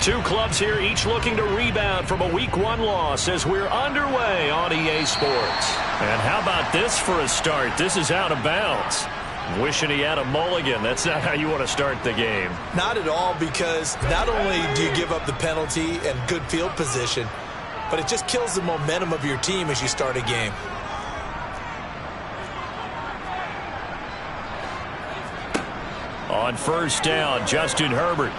Two clubs here, each looking to rebound from a Week 1 loss as we're underway on EA Sports. And how about this for a start? This is out of bounds. Wishing he had a mulligan. That's not how you want to start the game. Not at all, because not only do you give up the penalty and good field position, but it just kills the momentum of your team as you start a game. On first down, Justin Herbert.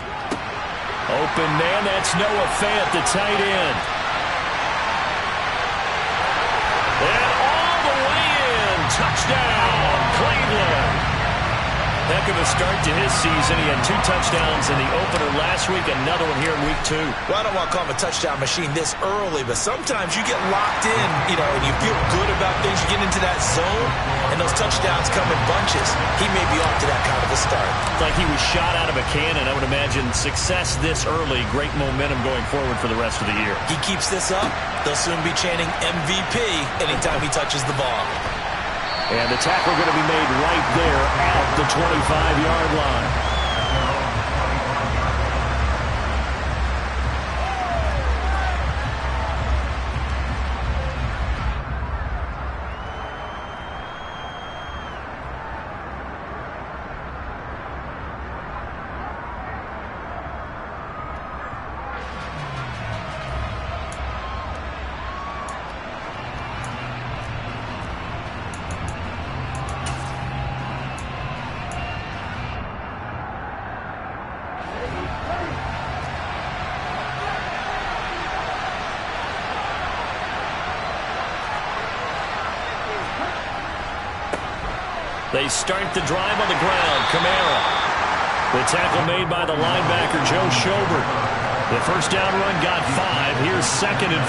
Open man, that's Noah Fant, the tight end. And all the way in. Touchdown, Cleveland. Heck of a start to his season. He had 2 touchdowns in the opener last week, another one here in Week 2. Well, I don't want to call him a touchdown machine this early, but sometimes you get locked in, and you feel good about things. You get into that zone, and those touchdowns come in bunches. He may be off to that kind of a start. Like he was shot out of a cannon. I would imagine success this early, great momentum going forward for the rest of the year. He keeps this up, they'll soon be chanting MVP anytime he touches the ball. And the tackle going to be made right there at the 25-yard line. They start the drive on the ground. Kamara. The tackle made by the linebacker, Joe Schobert. The first down run got 5. Here's 2nd and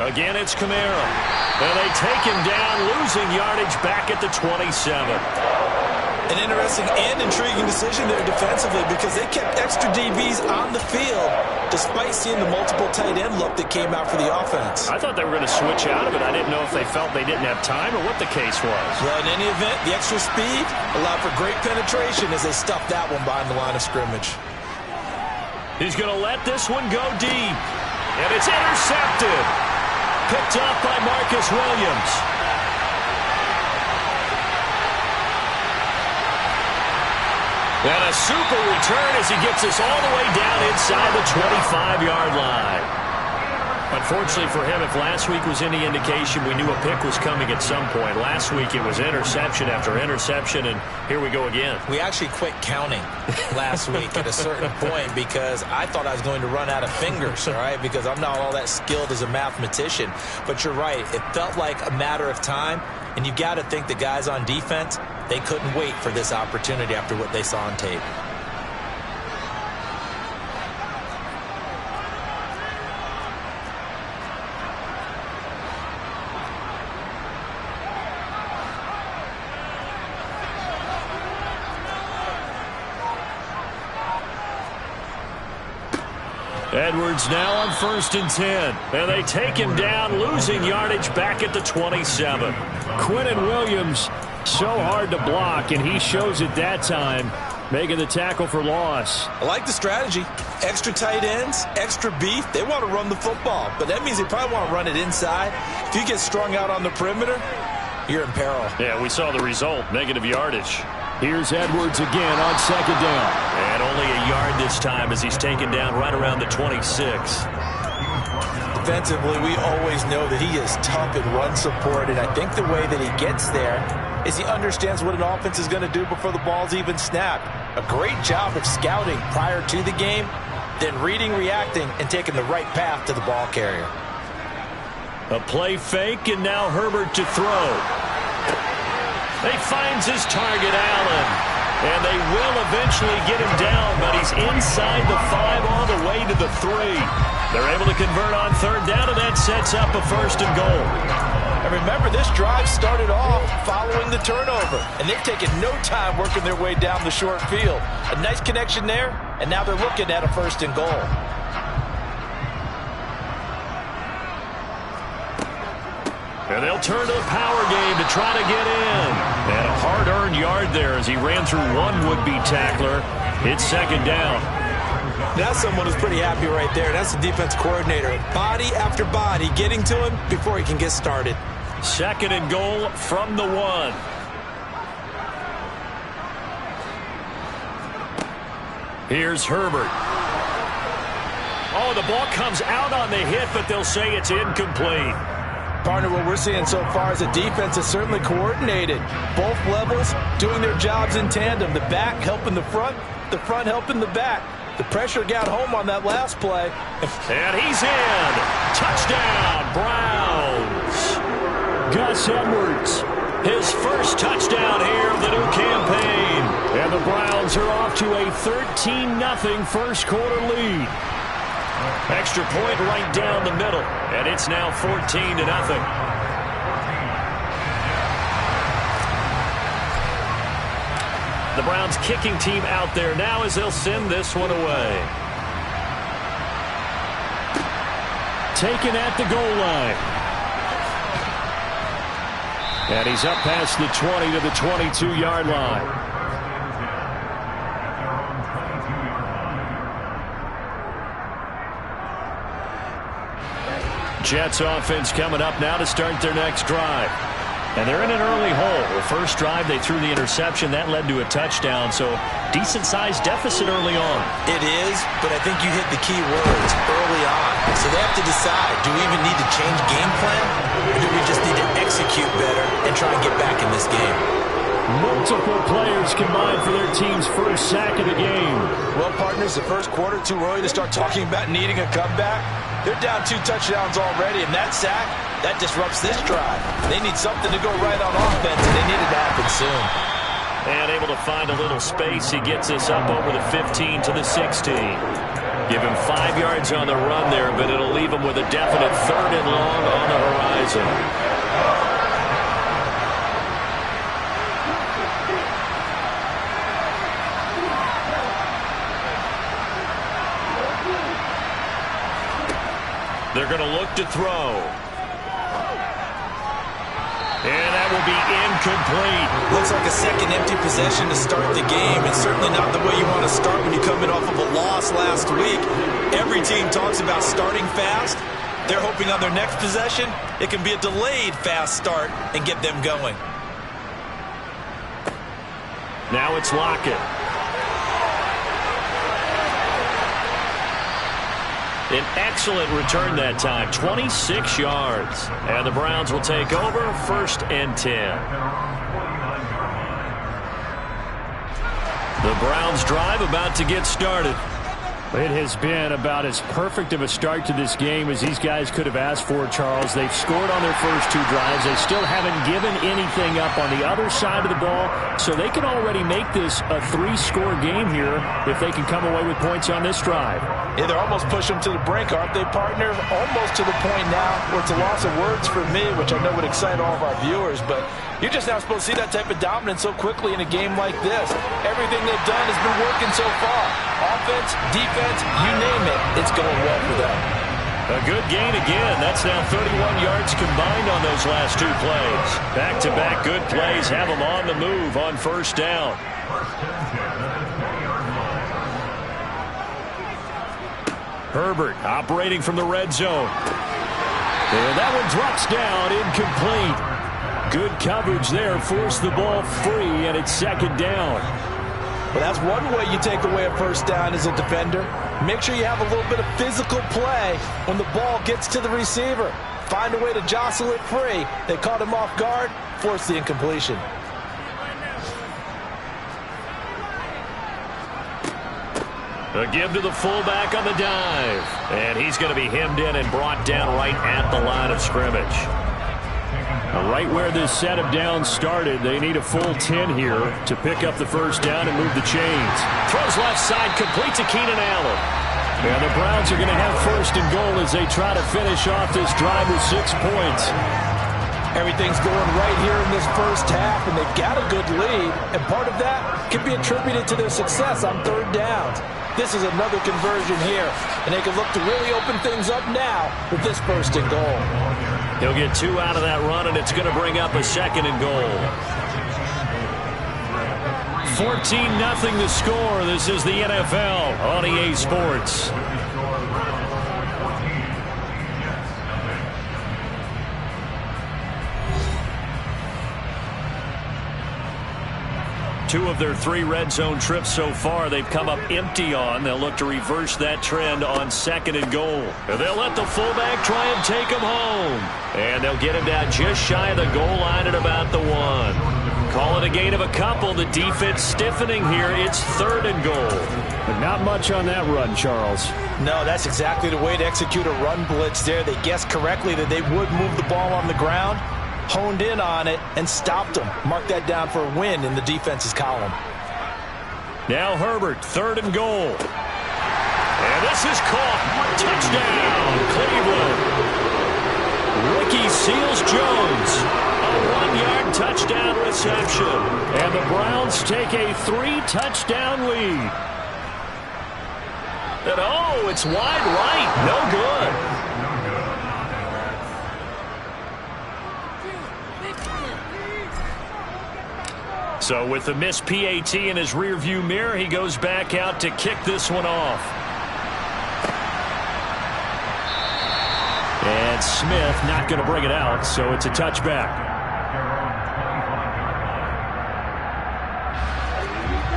5. Again, it's Kamara. And they take him down, losing yardage back at the 27. An interesting and intriguing decision there defensively, because they kept extra DBs on the field despite seeing the multiple tight end look that came out for the offense. I thought they were going to switch out of it. I didn't know if they felt they didn't have time or what the case was. Well, in any event, the extra speed allowed for great penetration as they stuffed that one behind the line of scrimmage. He's going to let this one go deep. And it's intercepted. Picked up by Marcus Williams. And a super return as he gets us all the way down inside the 25-yard line. Unfortunately for him, if last week was any indication, we knew a pick was coming at some point. Last week it was interception after interception, and here we go again. We actually quit counting last week at a certain point because I thought I was going to run out of fingers, all right, because I'm not all that skilled as a mathematician. But you're right. It felt like a matter of time, and you got to think the guys on defense, they couldn't wait for this opportunity after what they saw on tape. Edwards now on 1st and 10. And they take him down, losing yardage back at the 27. Quinnen Williams, so hard to block, and he shows it that time, making the tackle for loss. I like the strategy. Extra tight ends, extra beef. They want to run the football, but that means they probably want to run it inside. If you get strung out on the perimeter, you're in peril. Yeah, we saw the result, negative yardage. Here's Edwards again on 2nd down. And only a yard this time as he's taken down right around the 26. Defensively, we always know that he is tough in run support, and I think the way that he gets there is he understands what an offense is going to do before the ball's even snapped. A great job of scouting prior to the game, then reading, reacting, and taking the right path to the ball carrier. A play fake, and now Herbert to throw. He finds his target, Allen. And they will eventually get him down, but he's inside the 5 all the way to the 3. They're able to convert on 3rd down, and that sets up a 1st and goal. And remember, this drive started off following the turnover, and they've taken no time working their way down the short field. A nice connection there, and now they're looking at a 1st and goal. And they'll turn to the power game to try to get in. And a hard-earned yard there as he ran through one would-be tackler. It's second down. That's someone who's pretty happy right there. That's the defense coordinator. Body after body getting to him before he can get started. Second and goal from the 1. Here's Herbert. Oh, the ball comes out on the hit, but they'll say it's incomplete. Partner, what we're seeing so far is a defense is certainly coordinated. Both levels doing their jobs in tandem. The back helping the front helping the back. The pressure got home on that last play. And he's in. Touchdown, Browns. Gus Edwards, his first touchdown here of the new campaign. And the Browns are off to a 13-0 first quarter lead. Extra point right down the middle, and it's now 14-0. The Browns kicking team out there now as they'll send this one away. Taken at the goal line. And he's up past the 20 to the 22-yard line. Jets offense coming up now to start their next drive. And they're in an early hole. The first drive, they threw the interception. That led to a touchdown, so decent-sized deficit early on. It is, but I think you hit the key words early on. So they have to decide, do we even need to change game plan, or do we just need to execute better and try and get back in this game? Multiple players combined for their team's first sack of the game. Well, partners, the first quarter, too early to start talking about needing a comeback. They're down 2 touchdowns already, and that sack, that disrupts this drive. They need something to go right on offense, and they need it to happen soon. And able to find a little space. He gets us up over the 15 to the 16. Give him 5 yards on the run there, but it'll leave him with a definite 3rd and long on the horizon. They're going to look to throw. And that will be incomplete. Looks like a second empty possession to start the game. It's certainly not the way you want to start when you're coming off of a loss last week. Every team talks about starting fast. They're hoping on their next possession, it can be a delayed fast start and get them going. Now it's Lockett. An excellent return that time, 26 yards. And the Browns will take over, 1st and 10. The Browns drive about to get started. It has been about as perfect of a start to this game as these guys could have asked for, Charles. They've scored on their first 2 drives. They still haven't given anything up on the other side of the ball, so they can already make this a 3-score game here if they can come away with points on this drive. Yeah, they're almost pushing them to the brink, aren't they, partner? Almost to the point now where it's a loss of words for me, which I know would excite all of our viewers, but you're just now supposed to see that type of dominance so quickly in a game like this. Everything they've done has been working so far. Offense, defense, you name it, it's going well for them. A good gain again. That's now 31 yards combined on those last 2 plays. Back-to-back good plays have them on the move on 1st down. Herbert operating from the red zone. And that one drops down, incomplete. Good coverage there, forced the ball free, and it's 2nd down. Well, that's one way you take away a 1st down as a defender. Make sure you have a little bit of physical play when the ball gets to the receiver. Find a way to jostle it free. They caught him off guard, forced the incompletion. A give to the fullback on the dive. And he's going to be hemmed in and brought down right at the line of scrimmage. Right where this set of downs started, they need a full 10 here to pick up the 1st down and move the chains. Throws left side, complete to Keenan Allen. And the Browns are going to have 1st and goal as they try to finish off this drive with 6 points. Everything's going right here in this first half, and they've got a good lead. And part of that can be attributed to their success on 3rd downs. This is another conversion here, and they can look to really open things up now with this 1st and goal. He'll get 2 out of that run, and it's going to bring up a 2nd and goal. 14-0 the score. This is the NFL on EA Sports. Two of their 3 red zone trips so far they've come up empty on. They'll look to reverse that trend on 2nd and goal. They'll let the fullback try and take him home. And they'll get him down just shy of the goal line at about the 1. Call it a gain of a couple. The defense stiffening here. It's 3rd and goal. But not much on that run, Charles. No, that's exactly the way to execute a run blitz there. They guessed correctly that they would move the ball on the ground, honed in on it, and stopped them. Mark that down for a win in the defense's column. Now Herbert, 3rd and goal. And this is caught. Touchdown, Cleveland. Ricky Seals-Jones. A 1-yard touchdown reception. And the Browns take a 3-touchdown lead. And oh, it's wide right. No good. So with the missed PAT in his rearview mirror, he goes back out to kick this one off. And Smith not going to bring it out, so it's a touchback.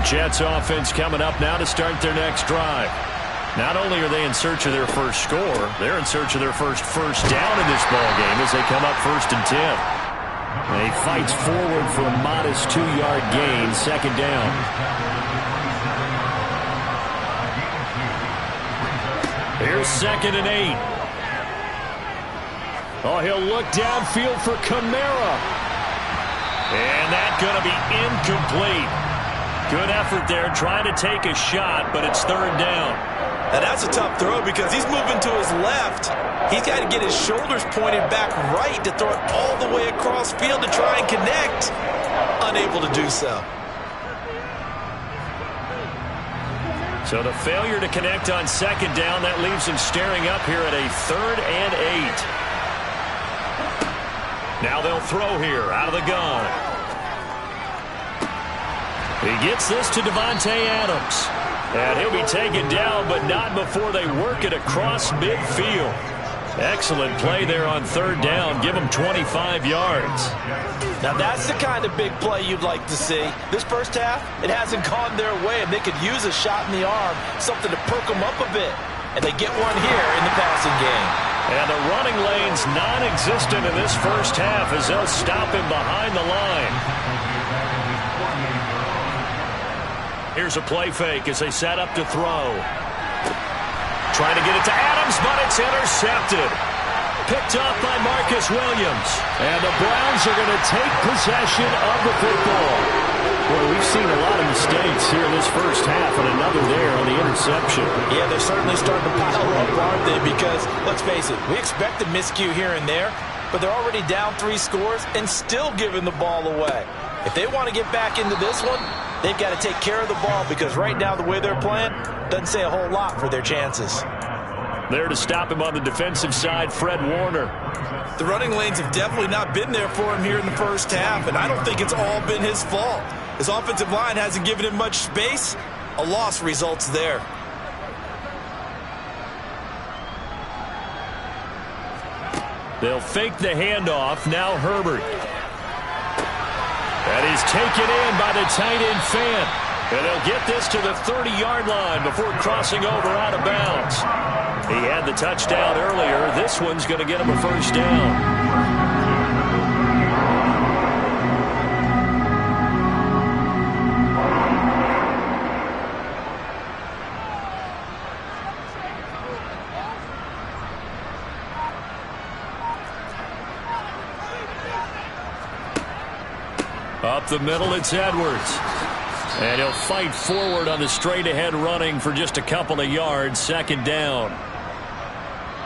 Jets offense coming up now to start their next drive. Not only are they in search of their first score, they're in search of their first down in this ballgame as they come up 1st and 10. And he fights forward for a modest 2-yard gain, 2nd down. Here's 2nd and 8. Oh, he'll look downfield for Kamara. And that's going to be incomplete. Good effort there, trying to take a shot, but it's 3rd down. And that's a tough throw because he's moving to his left. He's got to get his shoulders pointed back right to throw it all the way across field to try and connect. Unable to do so. So the failure to connect on 2nd down, that leaves him staring up here at a 3rd and 8. Now they'll throw here out of the gun. He gets this to Devontae Adams. And he'll be taken down, but not before they work it across midfield. Excellent play there on 3rd down. Give them 25 yards. Now that's the kind of big play you'd like to see. This first half, it hasn't gone their way, and they could use a shot in the arm, something to perk them up a bit. And they get one here in the passing game. And the running lane's non-existent in this first half as they'll stop him behind the line. Here's a play fake as they set up to throw. Trying to get it to Adams, but it's intercepted. Picked up by Marcus Williams. And the Browns are going to take possession of the football. Boy, we've seen a lot of mistakes here in this first half, and another there on the interception. Yeah, they're certainly starting to pile up, aren't they? Because, let's face it, we expect a miscue here and there, but they're already down 3 scores and still giving the ball away. If they want to get back into this one, they've got to take care of the ball because right now the way they're playing doesn't say a whole lot for their chances. There to stop him on the defensive side, Fred Warner. The running lanes have definitely not been there for him here in the first half, and I don't think it's all been his fault. His offensive line hasn't given him much space. A loss results there. They'll fake the handoff. Now Herbert. And he's taken in by the tight end Fant. And they'll get this to the 30-yard line before crossing over out of bounds. He had the touchdown earlier. This one's going to get him a 1st down. Up the middle, it's Edwards. And he'll fight forward on the straight-ahead running for just a couple of yards. 2nd down.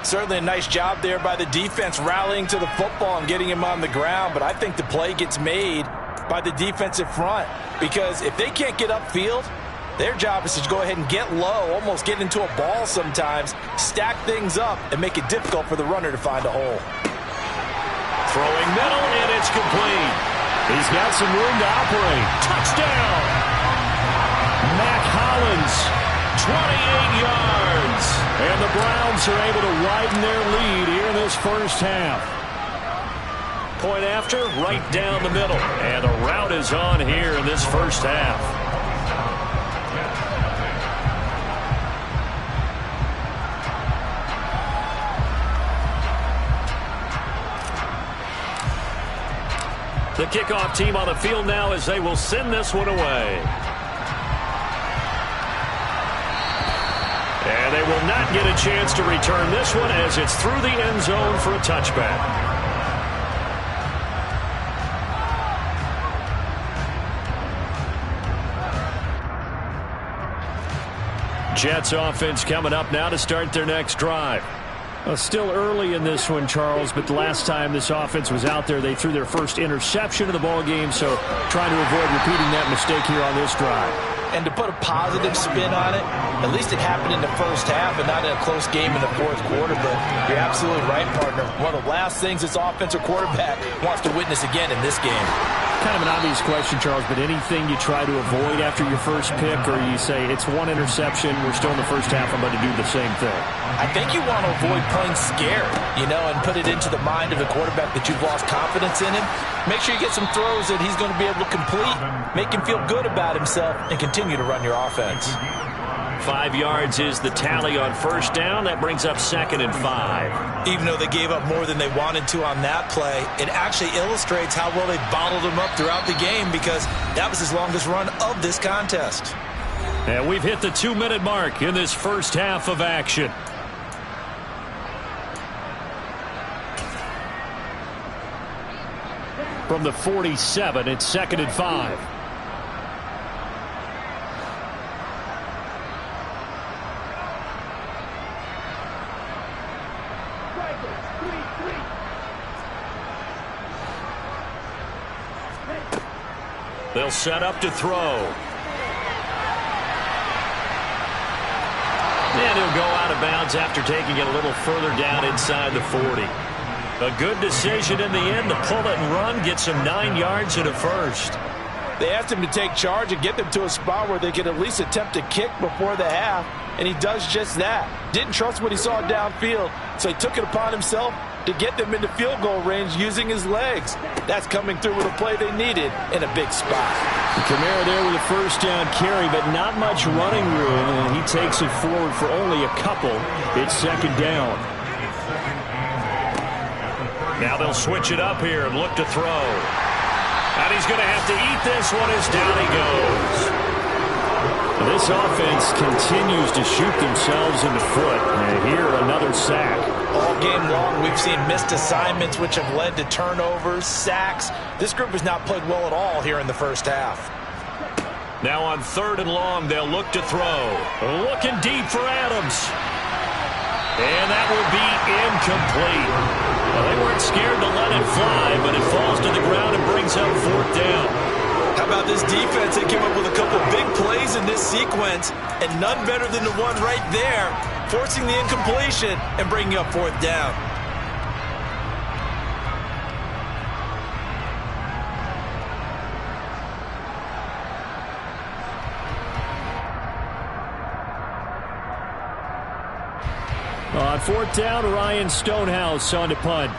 Certainly a nice job there by the defense rallying to the football and getting him on the ground. But I think the play gets made by the defensive front. Because if they can't get upfield, their job is to go ahead and get low, almost get into a ball sometimes, stack things up, and make it difficult for the runner to find a hole. Throwing middle, and it's complete. He's got some room to operate. Touchdown! Mullins, 28 yards. And the Browns are able to widen their lead here in this first half. Point after, right down the middle. And a rout is on here in this first half. The kickoff team on the field now as they will send this one away. And they will not get a chance to return this one as it's through the end zone for a touchback. Jets offense coming up now to start their next drive. Well, still early in this one, Charles, but the last time this offense was out there, they threw their first interception of the ball game, so trying to avoid repeating that mistake here on this drive. And to put a positive spin on it, at least it happened in the first half and not in a close game in the fourth quarter. But you're absolutely right, partner. One of the last things this offensive quarterback wants to witness again in this game. Kind of an obvious question, Charles, but anything you try to avoid after your first pick, or you say it's one interception, we're still in the first half, I'm going to do the same thing? I think you want to avoid playing scared, and put it into the mind of the quarterback that you've lost confidence in him. Make sure you get some throws that he's going to be able to complete, make him feel good about himself, and continue to run your offense. 5 yards is the tally on first down. That brings up 2nd and 5. Even though they gave up more than they wanted to on that play, it actually illustrates how well they bottled them up throughout the game because that was his longest run of this contest. And we've hit the 2-minute mark in this first half of action. From the 47, it's 2nd and 5. They'll set up to throw. And he'll go out of bounds after taking it a little further down inside the 40. A good decision in the end to pull it and run, get some 9 yards and a first. They asked him to take charge and get them to a spot where they could at least attempt a kick before the half, and he does just that. Didn't trust what he saw downfield, so he took it upon himself to get them into field goal range using his legs. That's coming through with a play they needed in a big spot. Kamara there with a first down carry, but not much running room, and he takes it forward for only a couple. It's 2nd down. Now they'll switch it up here and look to throw. And he's going to have to eat this one as down he goes. This offense continues to shoot themselves in the foot. And here, another sack. All game long, we've seen missed assignments, which have led to turnovers, sacks. This group has not played well at all here in the first half. Now on 3rd and long, they'll look to throw. Looking deep for Adams. And that will be incomplete. Well, they weren't scared to let it fly, but it falls to the ground and brings up 4th down. How about this defense? They came up with a couple big plays in this sequence, and none better than the one right there, forcing the incompletion and bringing up 4th down. On 4th down, Ryan Stonehouse on to punt.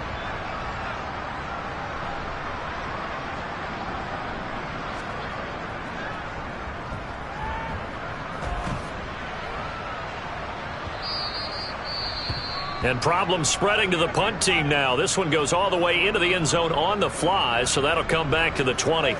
And problems spreading to the punt team now. This one goes all the way into the end zone on the fly, so that'll come back to the 20.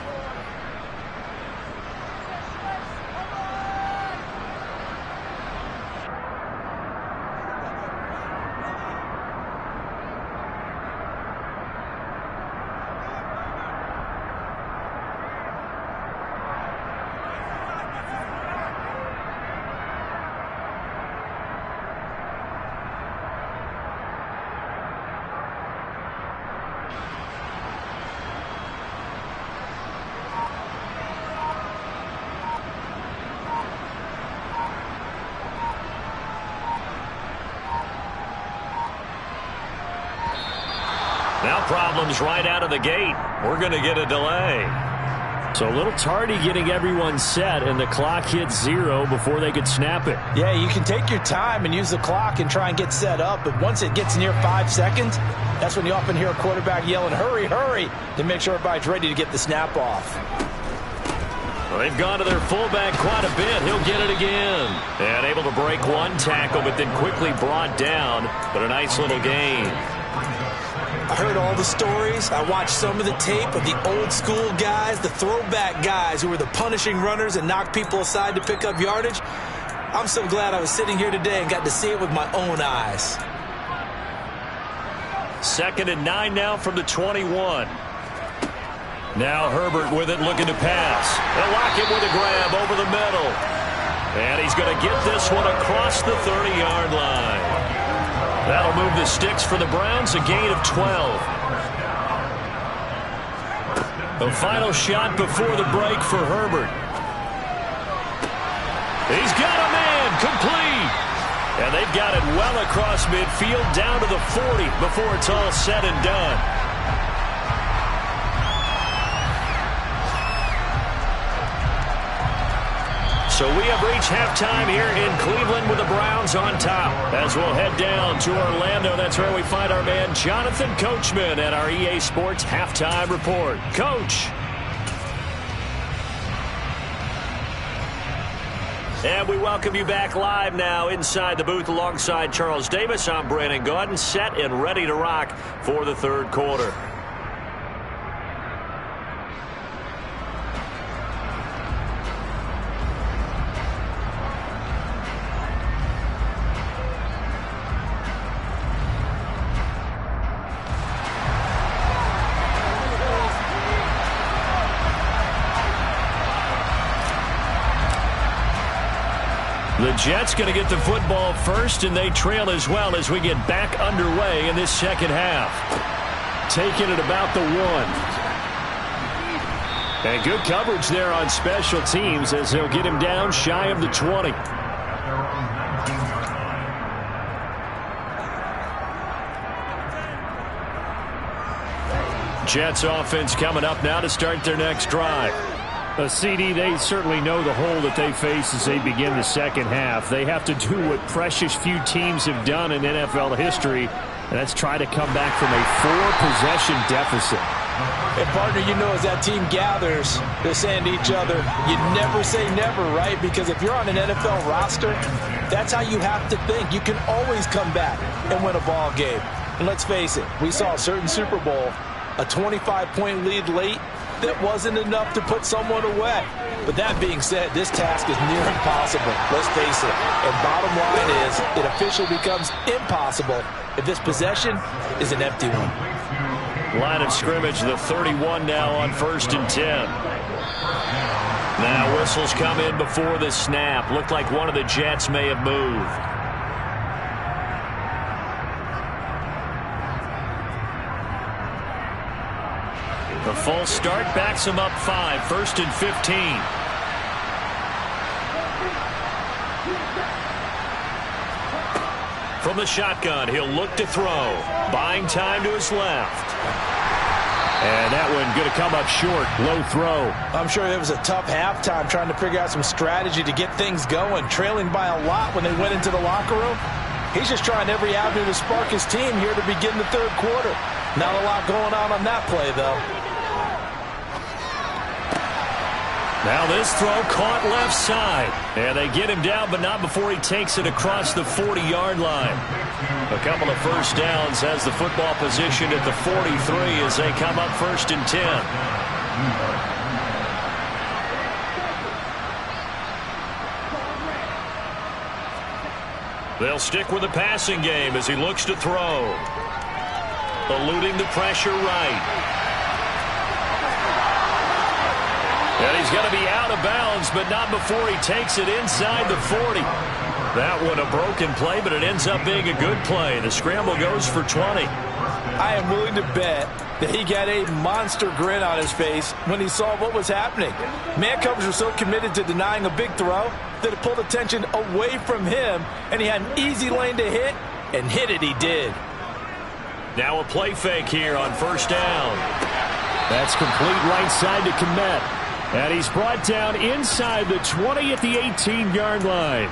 Now problems right out of the gate. We're going to get a delay. So a little tardy getting everyone set, and the clock hits 0 before they could snap it. Yeah, you can take your time and use the clock and try and get set up, but once it gets near 5 seconds, that's when you often hear a quarterback yelling, hurry, hurry, to make sure everybody's ready to get the snap off. Well, they've gone to their fullback quite a bit. He'll get it again. And able to break one tackle, but then quickly brought down. But a nice little gain. I heard all the stories. I watched some of the tape of the old school guys, the throwback guys who were the punishing runners and knocked people aside to pick up yardage. I'm so glad I was sitting here today and got to see it with my own eyes. 2nd and 9 now from the 21. Now Herbert with it, looking to pass. They'll lock him with a grab over the middle. And he's going to get this one across the 30-yard line. That'll move the sticks for the Browns, a gain of 12. The final shot before the break for Herbert. He's got a man, complete. And they've got it well across midfield, down to the 40 before it's all said and done. So we have reached halftime here in Cleveland with the Browns on top. As we'll head down to Orlando, that's where we find our man Jonathan Coachman at our EA Sports Halftime Report. Coach. And we welcome you back live now inside the booth alongside Charles Davis. I'm Brandon Gaudin, set and ready to rock for the third quarter. The Jets going to get the football first, and they trail as well as we get back underway in this second half. Taking it about the 1. And good coverage there on special teams as they'll get him down shy of the 20. Jets offense coming up now to start their next drive. CD, they certainly know the hole that they face as they begin the second half. They have to do what precious few teams have done in NFL history, and that's try to come back from a 4-possession deficit. And, partner, you know as that team gathers, they're saying to each other, you never say never, right? Because if you're on an NFL roster, that's how you have to think. You can always come back and win a ball game. And let's face it, we saw a certain Super Bowl, a 25-point lead late, that wasn't enough to put someone away. But that being said, this task is near impossible. Let's face it. And bottom line is, it officially becomes impossible if this possession is an empty one. Line of scrimmage, the 31 now on 1st and 10. Now whistles come in before the snap. Looked like one of the Jets may have moved. The false start backs him up 5, 1st and 15. From the shotgun, he'll look to throw. Buying time to his left. And that one going to come up short. Low throw. I'm sure it was a tough halftime trying to figure out some strategy to get things going. Trailing by a lot when they went into the locker room. He's just trying every avenue to spark his team here to begin the third quarter. Not a lot going on that play, though. Now this throw caught left side. And they get him down, but not before he takes it across the 40-yard line. A couple of first downs has the football position at the 43 as they come up 1st and 10. They'll stick with the passing game as he looks to throw. Eluding the pressure right. And he's going to be out of bounds, but not before he takes it inside the 40. That one a broken play, but it ends up being a good play. The scramble goes for 20. I am willing to bet that he got a monster grin on his face when he saw what was happening. Man coverage was so committed to denying a big throw that it pulled attention away from him, and he had an easy lane to hit, and hit it he did. Now a play fake here on 1st down. That's complete right side to Kmet. And he's brought down inside the 20 at the 18-yard line.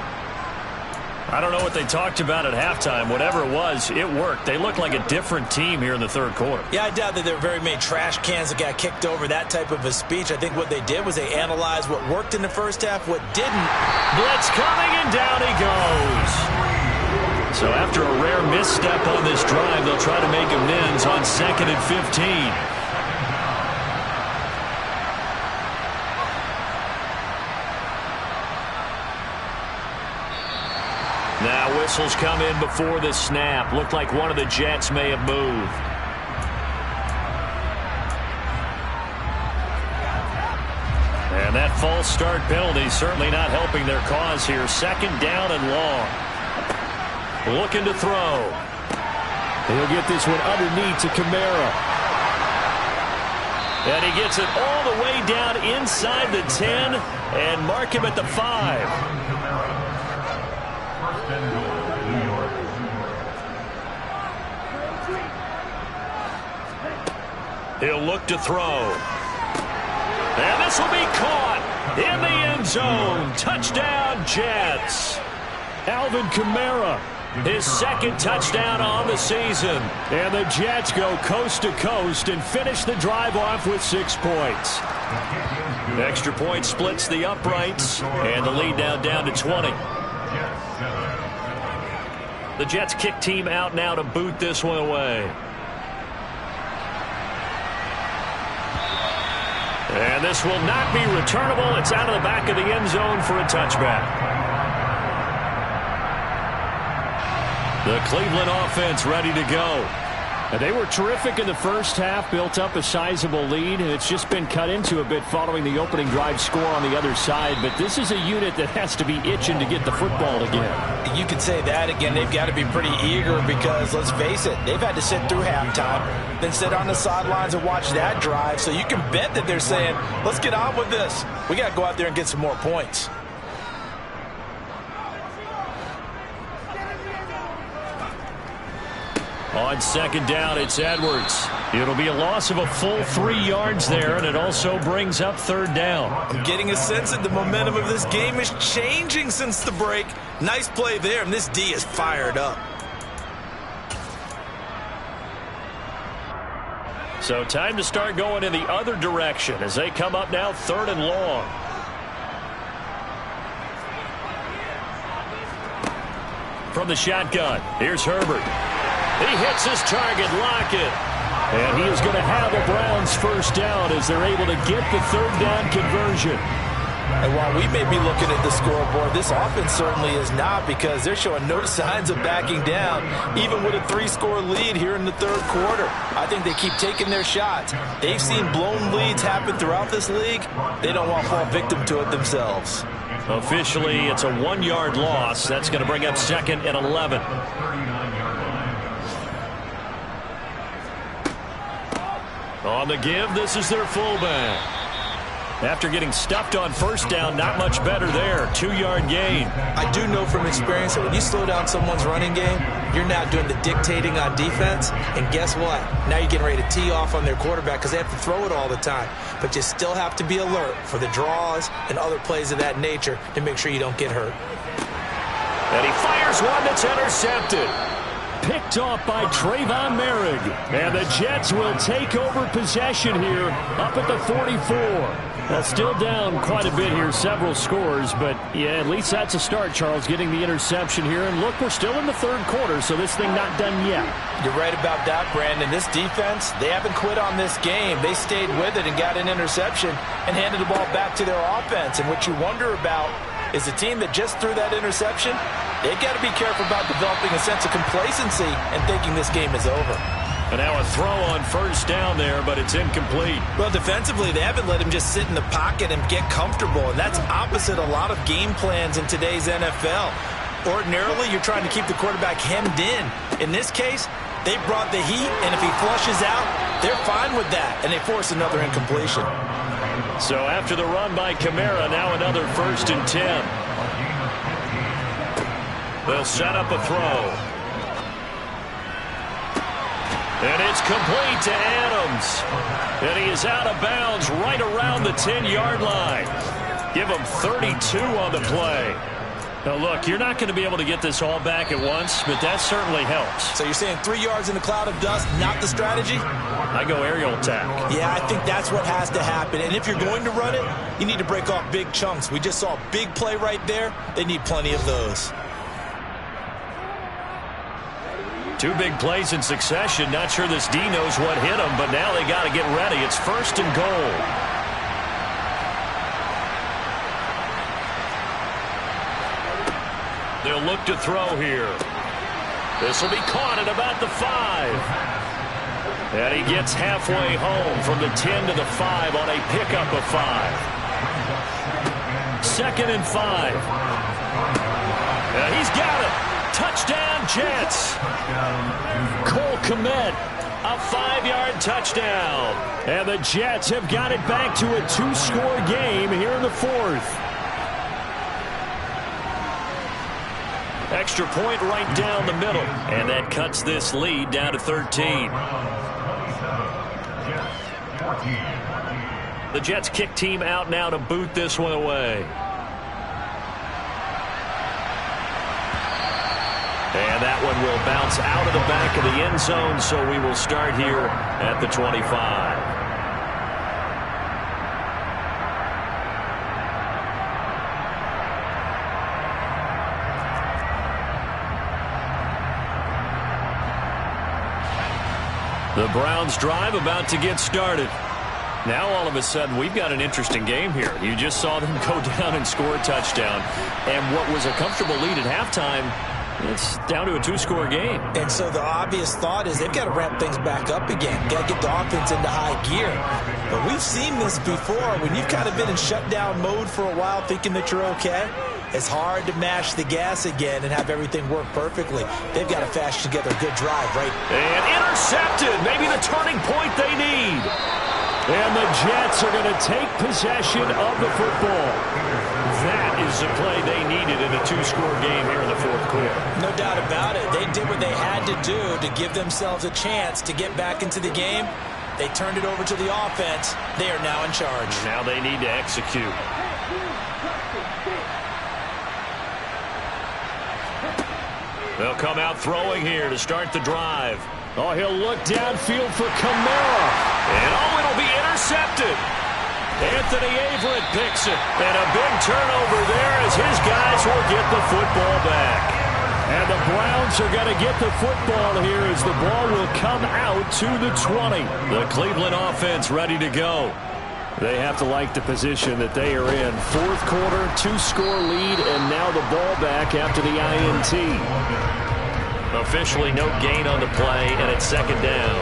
I don't know what they talked about at halftime. Whatever it was, it worked. They looked like a different team here in the third quarter. Yeah, I doubt that there were very many trash cans that got kicked over, that type of a speech. I think what they did was they analyzed what worked in the first half, what didn't. Blitz coming, and down he goes. So after a rare misstep on this drive, they'll try to make amends on 2nd and 15. Now whistles come in before the snap. Looked like one of the Jets may have moved. And that false start penalty certainly not helping their cause here. 2nd down and long. Looking to throw. He'll get this one underneath to Kamara. And he gets it all the way down inside the 10 and mark him at the 5. He'll look to throw. And this will be caught in the end zone. Touchdown, Jets. Alvin Kamara, his 2nd touchdown on the season. And the Jets go coast to coast and finish the drive off with 6 points. Extra point splits the uprights, and the lead now down to 20. The Jets kick team out now to boot this one away. And this will not be returnable. It's out of the back of the end zone for a touchback. The Cleveland offense ready to go. They were terrific in the first half, built up a sizable lead, and it's just been cut into a bit following the opening drive score on the other side. But this is a unit that has to be itching to get the football again. You could say that again. They've got to be pretty eager because, let's face it, they've had to sit through halftime, then sit on the sidelines and watch that drive. So you can bet that they're saying, let's get on with this. We got to go out there and get some more points. On 2nd down, it's Edwards. It'll be a loss of a full 3 yards there, and it also brings up 3rd down. I'm getting a sense that the momentum of this game is changing since the break. Nice play there, and this D is fired up. So time to start going in the other direction as they come up now 3rd and long. From the shotgun, here's Herbert. He hits his target, Lockett. And he is going to have a Browns 1st down as they're able to get the 3rd down conversion. And while we may be looking at the scoreboard, this offense certainly is not, because they're showing no signs of backing down, even with a 3-score lead here in the 3rd quarter. I think they keep taking their shots. They've seen blown leads happen throughout this league. They don't want to fall victim to it themselves. Officially, it's a 1-yard loss. That's going to bring up 2nd and 11. On the give, this is their fullback. After getting stuffed on 1st down, not much better there. 2-yard gain. I do know from experience that when you slow down someone's running game, you're now doing the dictating on defense. And guess what? Now you're getting ready to tee off on their quarterback because they have to throw it all the time. But you still have to be alert for the draws and other plays of that nature to make sure you don't get hurt. And he fires one that's intercepted. Picked off by Trayvon Merrick. And the Jets will take over possession here up at the 44. Well, still down quite a bit here, several scores, but yeah, at least that's a start, Charles, getting the interception here. And look, we're still in the 3rd quarter, so this thing not done yet. You're right about that, Brandon. This defense, they haven't quit on this game. They stayed with it and got an interception and handed the ball back to their offense. And what you wonder about is the team that just threw that interception, they've got to be careful about developing a sense of complacency and thinking this game is over. And now a throw on 1st down there, but it's incomplete. Well, defensively, they haven't let him just sit in the pocket and get comfortable, and that's opposite a lot of game plans in today's NFL. Ordinarily, you're trying to keep the quarterback hemmed in. In this case, they brought the heat, and if he flushes out, they're fine with that, and they force another incompletion. So after the run by Kamara, now another 1st and 10. They'll set up a throw. And it's complete to Adams. And he is out of bounds right around the 10-yard line. Give him 32 on the play. Now, look, you're not going to be able to get this all back at once, but that certainly helps. So you're saying 3 yards in a cloud of dust, not the strategy? I go aerial attack. Yeah, I think that's what has to happen. And if you're going to run it, you need to break off big chunks. We just saw a big play right there. They need plenty of those. 2 big plays in succession. Not sure this D knows what hit him, but now they got to get ready. It's 1st and goal. They'll look to throw here. This will be caught at about the 5. And he gets halfway home from the 10 to the 5 on a pickup of 5. 2nd and 5. And he's got it. Touchdown, Jets. Cole Kmet, a 5-yard touchdown. And the Jets have got it back to a 2-score game here in the 4th. Extra point right down the middle. And that cuts this lead down to 13. The Jets kick team out now to boot this one away. And that one will bounce out of the back of the end zone, so we will start here at the 25. The Browns drive about to get started. Now all of a sudden we've got an interesting game here. You just saw them go down and score a touchdown. And what was a comfortable lead at halftime, it's down to a 2-score game. And so the obvious thought is they've got to ramp things back up again. Got to get the offense into high gear. But we've seen this before. When you've kind of been in shutdown mode for a while thinking that you're okay, it's hard to mash the gas again and have everything work perfectly. They've got to fashion together a good drive, right? And intercepted. Maybe the turning point they need. And the Jets are going to take possession of the football. That is the play they needed in a 2-score game here in the 4th quarter. No doubt about it. They did what they had to do to give themselves a chance to get back into the game. They turned it over to the offense. They are now in charge. Now they need to execute. They'll come out throwing here to start the drive. Oh, he'll look downfield for Kamara. And it'll be intercepted. Anthony Averett picks it. And a big turnover there as his guys will get the football back. And the Browns are going to get the football here as the ball will come out to the 20. The Cleveland offense ready to go. They have to like the position that they are in. 4th quarter, 2-score lead, and now the ball back after the INT. Officially no gain on the play, and it's 2nd down.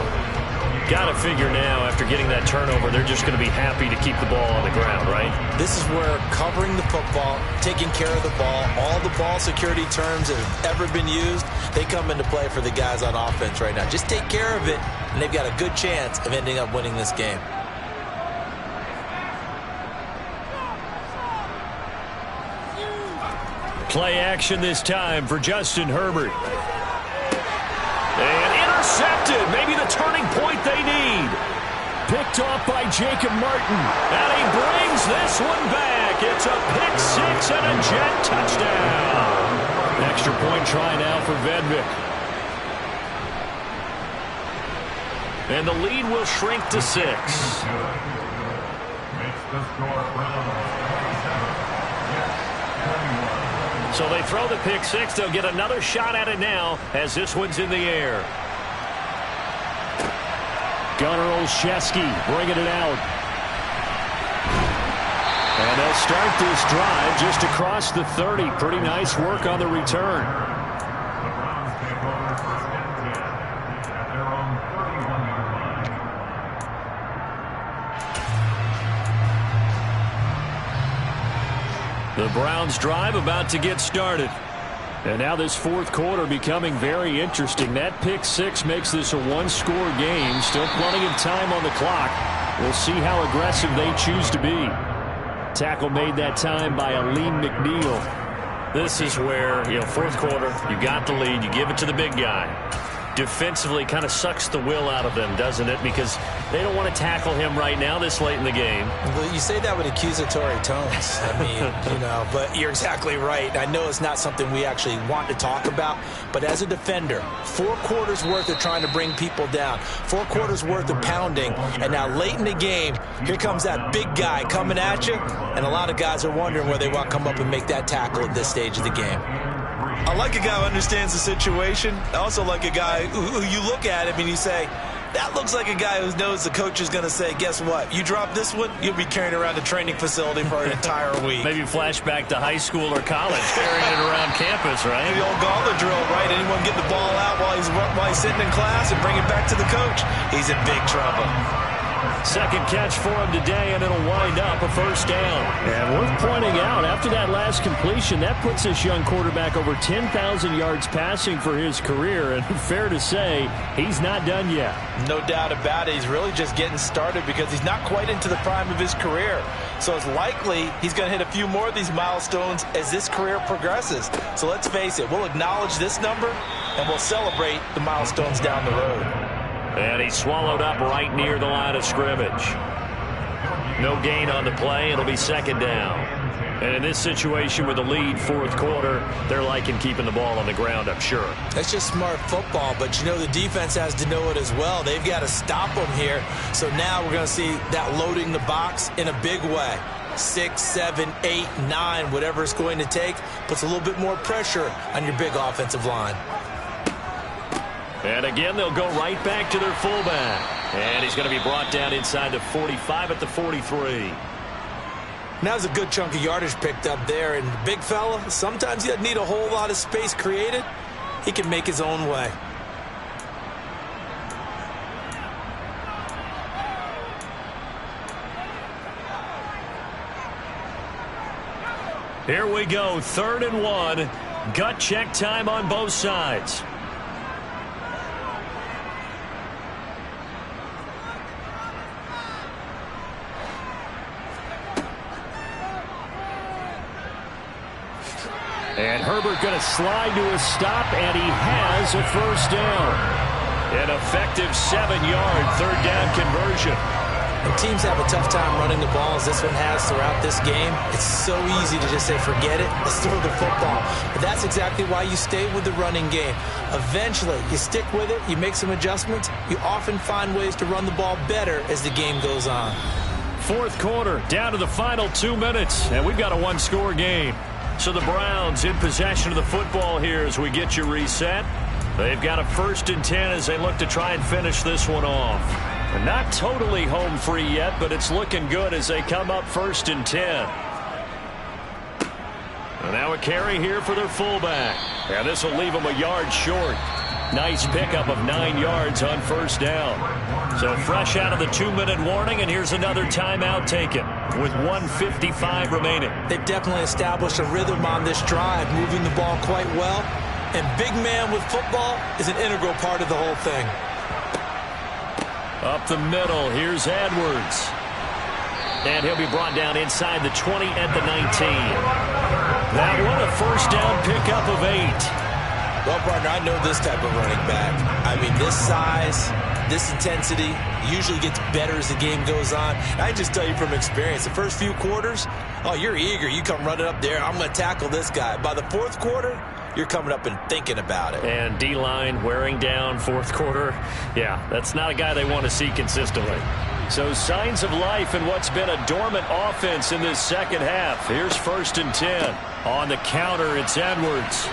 Got to figure now, after getting that turnover, they're just going to be happy to keep the ball on the ground, right? This is where covering the football, taking care of the ball, all the ball security terms that have ever been used, they come into play for the guys on offense right now. Just take care of it, and they've got a good chance of ending up winning this game. Play action this time for Justin Herbert. And intercepted. Maybe the turning point they need. Picked off by Jacob Martin. And he brings this one back. It's a pick-6 and a Jet touchdown. Extra point try now for Vedvik. And the lead will shrink to 6. So they throw the pick-6. They'll get another shot at it now as this one's in the air. Gunnar Olszewski bringing it out. And they'll start this drive just across the 30. Pretty nice work on the return. The Browns drive about to get started. And now this 4th quarter becoming very interesting. That pick-6 makes this a 1-score game. Still plenty of time on the clock. We'll see how aggressive they choose to be. Tackle made that time by Aleem McNeil. This is where, 4th quarter, you got the lead. You give it to the big guy. defensively kind of sucks the will out of them, doesn't it? Because they don't want to tackle him right now this late in the game. Well, you say that with accusatory tones. I mean, but you're exactly right. I know it's not something we actually want to talk about, but as a defender, 4 quarters worth of trying to bring people down, 4 quarters worth of pounding, and now late in the game, here comes that big guy coming at you, and a lot of guys are wondering whether they want to come up and make that tackle at this stage of the game. I like a guy who understands the situation. I also like a guy who you look at him and you say, that looks like a guy who knows the coach is going to say, guess what? You drop this one, you'll be carrying around the training facility for an entire week. Maybe flashback to high school or college, carrying it around campus, right? The old gauntlet drill, right? Anyone get the ball out while he's sitting in class and bring it back to the coach? He's in big trouble. Second catch for him today, and it'll wind up a first down. And worth pointing out, after that last completion, that puts this young quarterback over 10,000 yards passing for his career. And fair to say, he's not done yet. No doubt about it. He's really just getting started because he's not quite into the prime of his career. So it's likely he's going to hit a few more of these milestones as this career progresses. So let's face it, we'll acknowledge this number, and we'll celebrate the milestones down the road. And he's swallowed up right near the line of scrimmage. No gain on the play. It'll be second down. And in this situation with the lead, fourth quarter, they're liking keeping the ball on the ground, I'm sure. That's just smart football, but the defense has to know it as well. They've got to stop them here. So now we're going to see that loading the box in a big way. 6, 7, 8, 9, whatever it's going to take, puts a little bit more pressure on your big offensive line. And again, they'll go right back to their fullback. And he's going to be brought down inside the 45 at the 43. Now there's a good chunk of yardage picked up there. And the big fella, sometimes he doesn't need a whole lot of space created. He can make his own way. Here we go, 3rd and 1. Gut check time on both sides. And Herbert going to slide to a stop, and he has a first down. An effective 7-yard third down conversion. And teams have a tough time running the ball as this one has throughout this game. It's so easy to just say, forget it, let's throw the football. But that's exactly why you stay with the running game. Eventually, you stick with it, you make some adjustments. You often find ways to run the ball better as the game goes on. Fourth quarter, down to the final 2 minutes, and we've got a one-score game. So the Browns in possession of the football here as we get you reset. They've got a 1st and 10 as they look to try and finish this one off. They're not totally home free yet, but it's looking good as they come up 1st and 10. And now a carry here for their fullback. And this will leave them a yard short. Nice pickup of 9 yards on first down. So fresh out of the 2-minute warning, and here's another timeout taken with 1:55 remaining. They've definitely established a rhythm on this drive, moving the ball quite well. And big man with football is an integral part of the whole thing. Up the middle, here's Edwards. And he'll be brought down inside the 20 at the 19. That one a first down pickup of 8. Well, partner, I know this type of running back. I mean, this size, this intensity usually gets better as the game goes on. I just tell you from experience, the first few quarters, oh, you're eager. You come running up there, I'm going to tackle this guy. By the fourth quarter, you're coming up and thinking about it. And D-line wearing down fourth quarter. Yeah, that's not a guy they want to see consistently. So signs of life in what's been a dormant offense in this second half. Here's 1st and 10. On the counter, it's Edwards.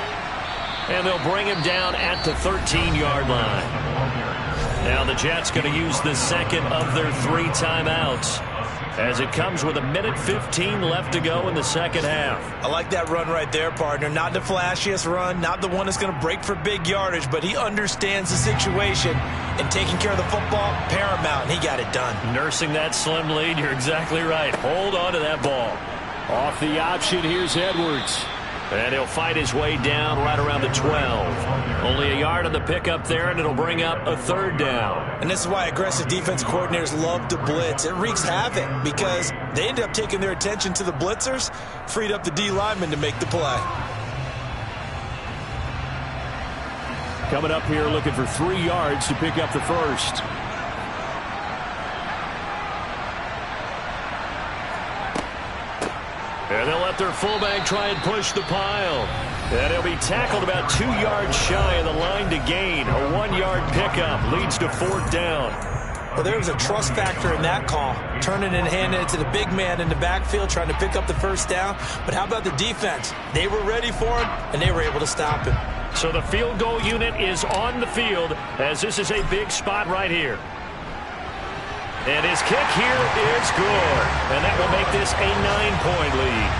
And they'll bring him down at the 13-yard line. Now the Jets going to use the second of their 3 timeouts as it comes with 1:15 left to go in the second half. I like that run right there, partner. Not the flashiest run, not the one that's going to break for big yardage, but he understands the situation, and taking care of the football, paramount, and he got it done. Nursing that slim lead, you're exactly right. Hold on to that ball. Off the option, here's Edwards. And he'll fight his way down right around the 12. Only a yard on the pickup there, and it'll bring up a 3rd down. And this is why aggressive defense coordinators love to blitz. It wreaks havoc because they end up taking their attention to the blitzers, freed up the D lineman to make the play. Coming up here looking for 3 yards to pick up the first. And they'll let their fullback try and push the pile. And he'll be tackled about 2 yards shy of the line to gain. A 1-yard pickup leads to 4th down. Well, there was a trust factor in that call. Turning and handing it to the big man in the backfield, trying to pick up the first down. But how about the defense? They were ready for him, and they were able to stop him. So the field goal unit is on the field as this is a big spot right here. And his kick here is good. And that will make this a 9-point lead.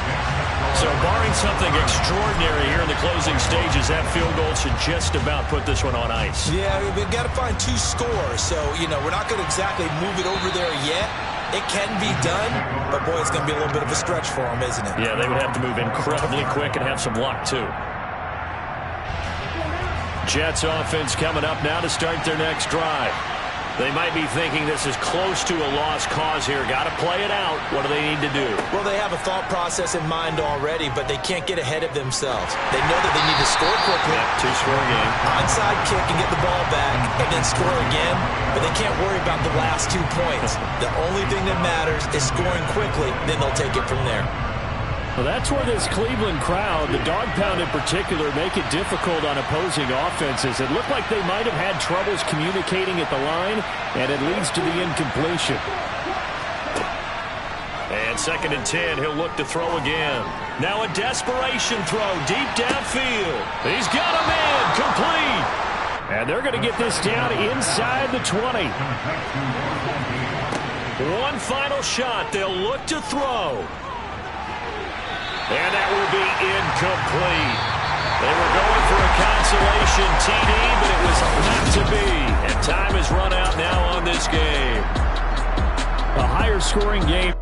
So barring something extraordinary here in the closing stages, that field goal should just about put this one on ice. Yeah, we've got to find 2 scores. So, we're not going to exactly move it over there yet. It can be done, but boy, it's going to be a little bit of a stretch for them, isn't it? Yeah, they would have to move incredibly quick and have some luck, too. Jets offense coming up now to start their next drive. They might be thinking this is close to a lost cause here. Got to play it out. What do they need to do? Well, they have a thought process in mind already, but they can't get ahead of themselves. They know that they need to score quickly. Yeah, 2-score game. Onside kick and get the ball back and then score again, but they can't worry about the last 2 points. The only thing that matters is scoring quickly, then they'll take it from there. Well, that's where this Cleveland crowd, the dog pound in particular, make it difficult on opposing offenses. It looked like they might have had troubles communicating at the line, and it leads to the incompletion. And 2nd and 10, he'll look to throw again. Now a desperation throw deep downfield. He's got a man, complete. And they're going to get this down inside the 20. One final shot. They'll look to throw. And that will be incomplete. They were going for a consolation TD, but it was not to be. And time has run out now on this game. A higher scoring game.